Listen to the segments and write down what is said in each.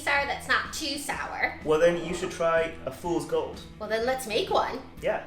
sour that's not too sour. Well, then you should try a Fool's Gold. Well, then let's make one. Yeah.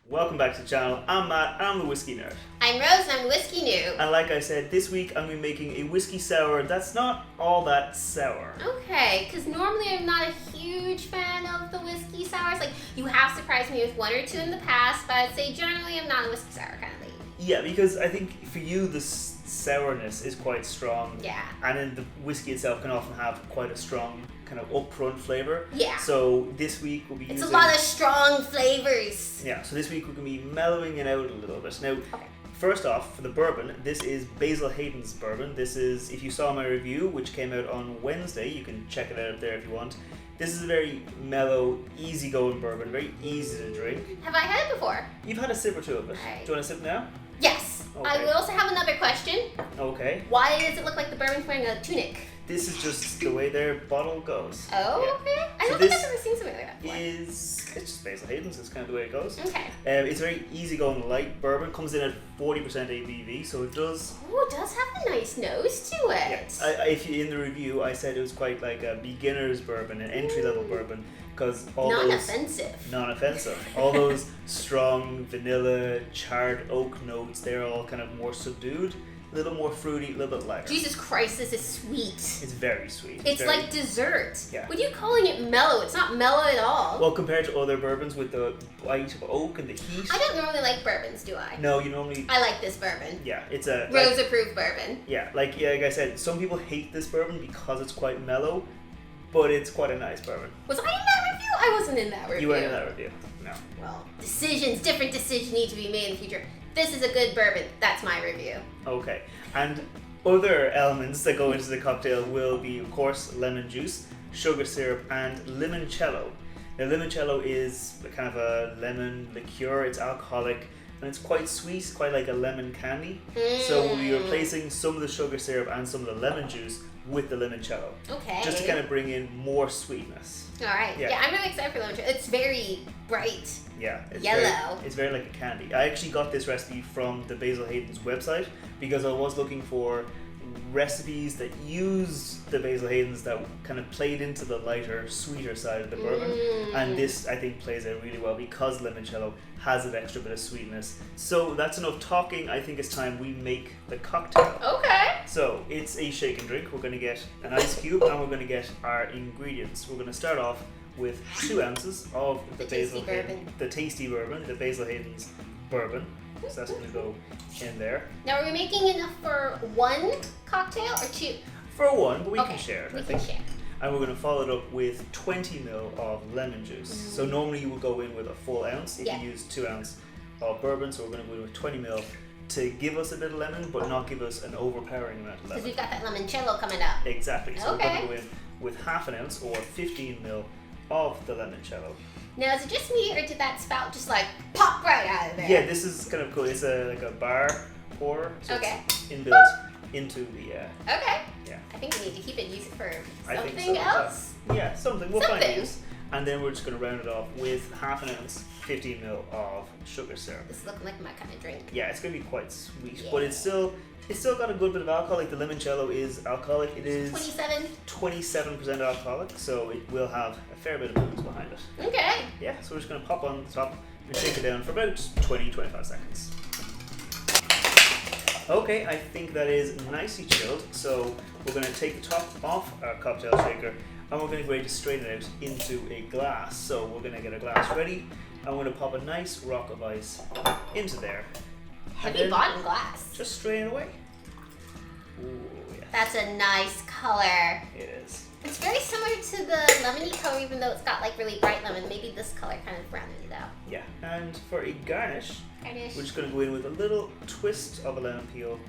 Welcome back to the channel. I'm Matt, I'm the Whiskey Nerd. I'm Rose, and I'm the Whiskey Noob. And like I said, this week I'm going to be making a whiskey sour that's not all that sour. Okay, because normally I'm not a huge fan of the whiskey sours. Like, you have surprised me with one or two in the past, but I'd say generally I'm not a whiskey sour kind of lady. Yeah, because I think for you the sourness is quite strong. Yeah. And then the whiskey itself can often have quite a strong kind of upfront flavor. Yeah. So this week we'll be It's a lot of strong flavors. Yeah, so this week we're going to be mellowing it out a little bit. Now, Okay. first off, for the bourbon, this is Basil Hayden's bourbon. This is, if you saw my review, which came out on Wednesday, you can check it out there if you want. This is a very mellow, easygoing bourbon, very easy to drink. Have I had it before? You've had a sip or two of it. Right. Do you want to sip now? Yes. Okay. I will also have another question. Okay. Why does it look like the bourbon's wearing a tunic? This is just the way their bottle goes. Oh, Yeah. okay. I So don't think this I've ever seen something like that before. It's just Basil Hayden's, it's kind of the way it goes. Okay. It's a very easygoing light bourbon, comes in at 40% ABV, so it does. Oh, it does have a nice nose to it. Yeah. If you, in the review, I said it was quite like a beginner's bourbon, an entry-level bourbon, because all Non-offensive. non-offensive, all those strong vanilla, charred oak notes, they're all kind of more subdued, a little more fruity, a little bit lighter. Jesus Christ, this is sweet. It's very sweet. It's very, like dessert. Yeah. What are you calling it mellow? It's not mellow at all. well, compared to other bourbons with the bite of oak and the heat. I don't normally like bourbons, do I? No, you normally. I like this bourbon. Yeah, it's a. Rose approved bourbon. Yeah, like I said, some people hate this bourbon because it's quite mellow, but it's quite a nice bourbon. Was I in that review? I wasn't in that review. You weren't in that review. No. Well, different decisions need to be made in the future. This is a good bourbon. That's my review. Okay. And other elements that go into the cocktail will be, of course, lemon juice, sugar syrup, and limoncello. Now, limoncello is kind of a lemon liqueur. It's alcoholic, and it's quite sweet, quite like a lemon candy. So we'll be replacing some of the sugar syrup and some of the lemon juice with the limoncello. Okay. Just to kind of bring in more sweetness. All right. Yeah. Yeah, I'm really excited for limoncello. It's very bright. Yeah, it's Yellow. It's very like a candy. I actually got this recipe from the Basil Hayden's website because I was looking for recipes that used the Basil Hayden's that kind of played into the lighter, sweeter side of the bourbon. And this, I think, plays out really well because limoncello has an extra bit of sweetness. So that's enough talking. I think it's time we make the cocktail. Okay. So it's a shake and drink. We're going to get an ice cube and we're going to get our ingredients. We're going to start off with 2 ounces of the Basil Hayden, the tasty bourbon, the Basil Hayden's bourbon. So that's going to go in there. Now, are we making enough for one cocktail or 2? For one, but we Okay, can share it, we I can think. share. And we're going to follow it up with 20 ml of lemon juice. So normally you would go in with a full ounce if Yeah. you use 2 ounce of bourbon. So we're going to go in with 20 ml to give us a bit of lemon, but not give us an overpowering amount of Because lemon. we've got that limoncello coming up. Exactly. So we're going Okay. to go in with half an ounce or 15 ml of the limoncello. Now, is it just me, or did that spout just like pop right out of there? Yeah, this is kind of cool. It's like a bar pour. So Okay. it's inbuilt into the. Okay. Yeah. I think we need to keep it, use it for I think something so, else. Yeah, something. We'll find Something. use. And then we're just going to round it off with half an ounce, 15 ml of sugar syrup. This is looking like my kind of drink. Yeah, it's going to be quite sweet, Yeah. but it's still got a good bit of alcohol. Like the limoncello is alcoholic. It is 27. 27% alcoholic, so it will have a fair bit of booze behind it. Okay. Yeah, so we're just going to pop on the top and shake it down for about 20-25 seconds. Okay, I think that is nicely chilled, so we're going to take the top off our cocktail shaker and we're going to go ready to strain it out into a glass. So we're going to get a glass ready and we're going to pop a nice rock of ice into there. Heavy bottom glass. Just strain it away. Ooh, yeah. That's a nice color. It is. It's very similar to the lemony color, even though it's got like really bright lemon. Maybe this color kind of rounded it out. Yeah, and for a garnish, Garnish. we're just going to go in with a little twist of a lemon peel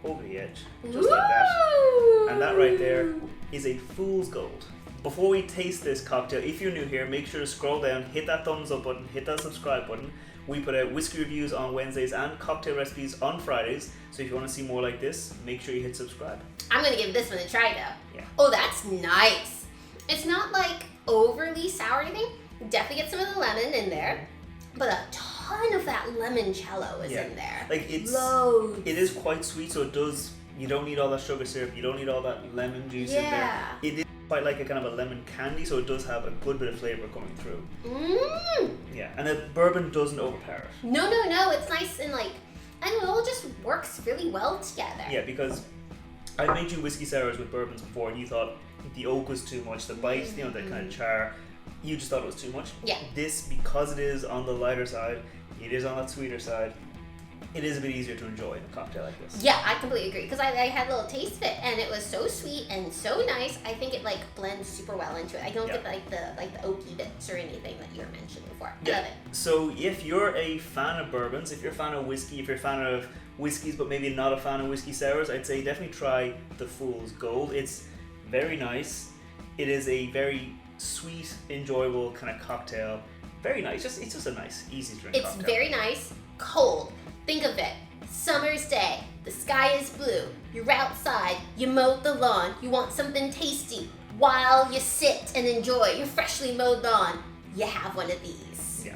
over the edge, just Ooh. like that. And that right there is a Fool's Gold. Before we taste this cocktail, if you're new here, make sure to scroll down, hit that thumbs up button, hit that subscribe button. We put out whiskey reviews on Wednesdays and cocktail recipes on Fridays. So if you want to see more like this, make sure you hit subscribe. I'm gonna give this one a try though. Yeah. Oh, that's nice. It's not like overly sour or anything. Definitely get some of the lemon in there, but a ton ton of that limoncello is in there. Like it's loads. It is quite sweet, so it does. You don't need all that sugar syrup. You don't need all that lemon juice in there. It is quite like a kind of a lemon candy, so it does have a good bit of flavor coming through. Yeah, and the bourbon doesn't overpower it. No. It's nice and like, I don't know, it all just works really well together. Yeah, because I made you whiskey sours with bourbons before, and you thought the oak was too much, the bite, you know, that kind of char. You just thought it was too much. Yeah. This, because it is on the lighter side, it is on that sweeter side. It is a bit easier to enjoy in a cocktail like this. Yeah, I completely agree, because I had a little taste of it, and it was so sweet and so nice. I think it like blends super well into it. I don't get like the oaky bits or anything that you were mentioning before. I love it. So if you're a fan of bourbons, if you're a fan of whiskey, if you're a fan of whiskeys but maybe not a fan of whiskey sours, I'd say definitely try the Fool's Gold. It's very nice. It is a very sweet, enjoyable kind of cocktail. Very nice. It's just a nice, easy drink cocktail. It's very nice, cold. Think of it. Summer's day. The sky is blue. You're outside. You mowed the lawn. You want something tasty. While you sit and enjoy your freshly mowed lawn, you have one of these. Yeah.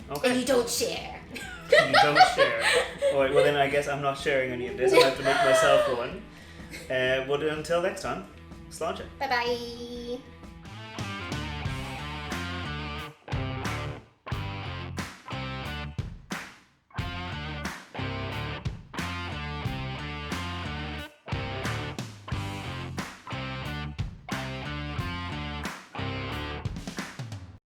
Okay. And you don't share. You don't share. Alright, well then I guess I'm not sharing any of this. I have to make myself one. But until next time, sláinte. Bye-bye.